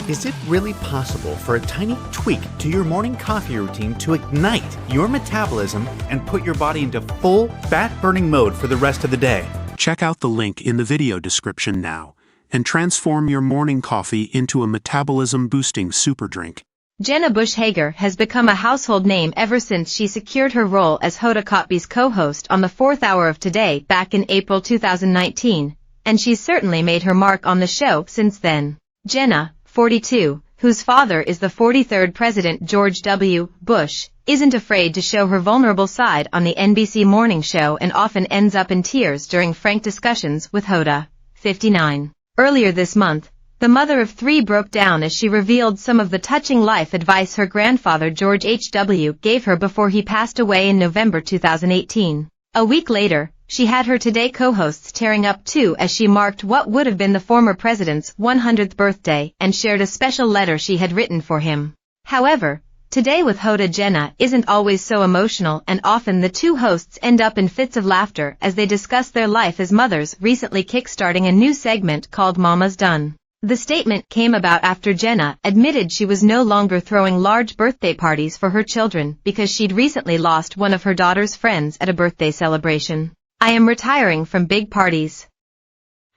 Is it really possible for a tiny tweak to your morning coffee routine to ignite your metabolism and put your body into full fat-burning mode for the rest of the day? Check out the link in the video description now and transform your morning coffee into a metabolism-boosting super drink. Jenna Hager has become a household name ever since she secured her role as Hoda Kotb's co-host on the 4th Hour of Today back in April 2019, and she's certainly made her mark on the show since then. Jenna, 42, whose father is the 43rd President George W. Bush, isn't afraid to show her vulnerable side on the NBC morning show and often ends up in tears during frank discussions with Hoda, 59. Earlier this month, the mother of three broke down as she revealed some of the touching life advice her grandfather George H.W. gave her before he passed away in November 2018. A week later, she had her Today co-hosts tearing up too as she marked what would have been the former president's 100th birthday and shared a special letter she had written for him. However, Today with Hoda Jenna isn't always so emotional, and often the two hosts end up in fits of laughter as they discuss their life as mothers, recently kickstarting a new segment called Mama's Done. The statement came about after Jenna admitted she was no longer throwing large birthday parties for her children because she'd recently lost one of her daughter's friends at a birthday celebration. "I am retiring from big parties.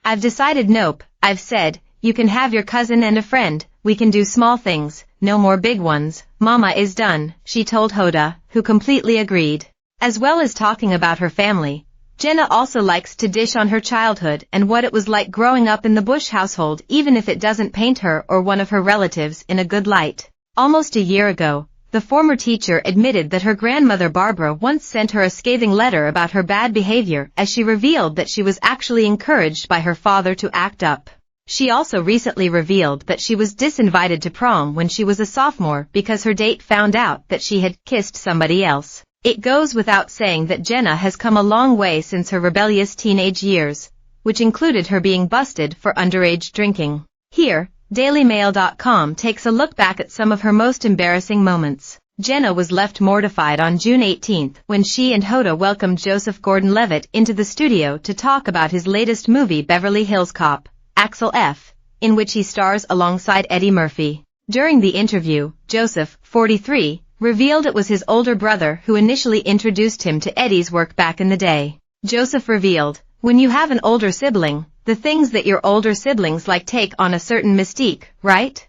I've decided nope, I've said, you can have your cousin and a friend, we can do small things, no more big ones, Mama is done," she told Hoda, who completely agreed. As well as talking about her family, Jenna also likes to dish on her childhood and what it was like growing up in the Bush household, even if it doesn't paint her or one of her relatives in a good light. Almost a year ago, the former teacher admitted that her grandmother Barbara once sent her a scathing letter about her bad behavior, as she revealed that she was actually encouraged by her father to act up. She also recently revealed that she was disinvited to prom when she was a sophomore because her date found out that she had kissed somebody else. It goes without saying that Jenna has come a long way since her rebellious teenage years, which included her being busted for underage drinking. Here, DailyMail.com takes a look back at some of her most embarrassing moments. Jenna was left mortified on June 18 when she and Hoda welcomed Joseph Gordon-Levitt into the studio to talk about his latest movie Beverly Hills Cop, Axel F., in which he stars alongside Eddie Murphy. During the interview, Joseph, 43, revealed it was his older brother who initially introduced him to Eddie's work back in the day. Joseph revealed, "When you have an older sibling, the things that your older siblings like take on a certain mystique, right?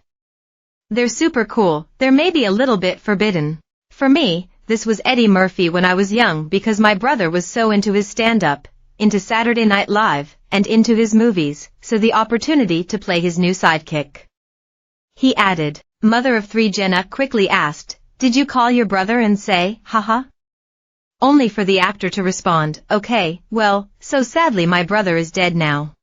They're super cool, they're maybe a little bit forbidden. For me, this was Eddie Murphy when I was young because my brother was so into his stand-up, into Saturday Night Live, and into his movies, so the opportunity to play his new sidekick." He added. Mother of three Jenna quickly asked, "Did you call your brother and say, haha?" Only for the actor to respond, "Okay, well, so sadly my brother is dead now."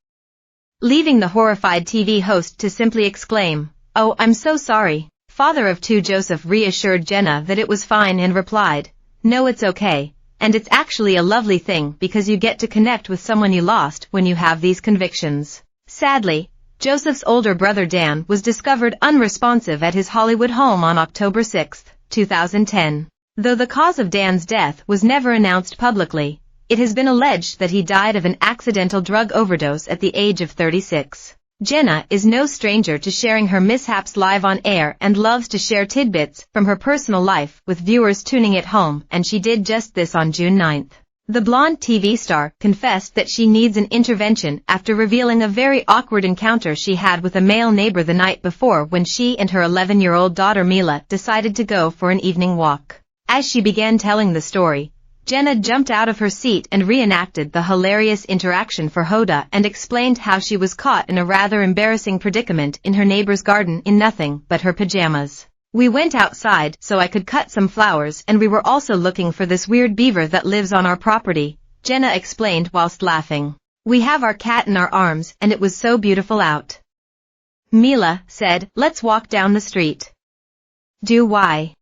Leaving the horrified TV host to simply exclaim, "Oh, I'm so sorry." Father of two Joseph reassured Jenna that it was fine and replied, "No, it's okay. And it's actually a lovely thing because you get to connect with someone you lost when you have these convictions." Sadly, Joseph's older brother Dan was discovered unresponsive at his Hollywood home on October 6, 2010. Though the cause of Dan's death was never announced publicly, it has been alleged that he died of an accidental drug overdose at the age of 36. Jenna is no stranger to sharing her mishaps live on air and loves to share tidbits from her personal life with viewers tuning at home, and she did just this on June 9. The blonde TV star confessed that she needs an intervention after revealing a very awkward encounter she had with a male neighbor the night before when she and her 11-year-old daughter Mila decided to go for an evening walk. As she began telling the story, Jenna jumped out of her seat and reenacted the hilarious interaction for Hoda and explained how she was caught in a rather embarrassing predicament in her neighbor's garden in nothing but her pajamas. "We went outside so I could cut some flowers, and we were also looking for this weird beaver that lives on our property," Jenna explained whilst laughing. "We have our cat in our arms and it was so beautiful out." Mila said, "Let's walk down the street." "Do why?"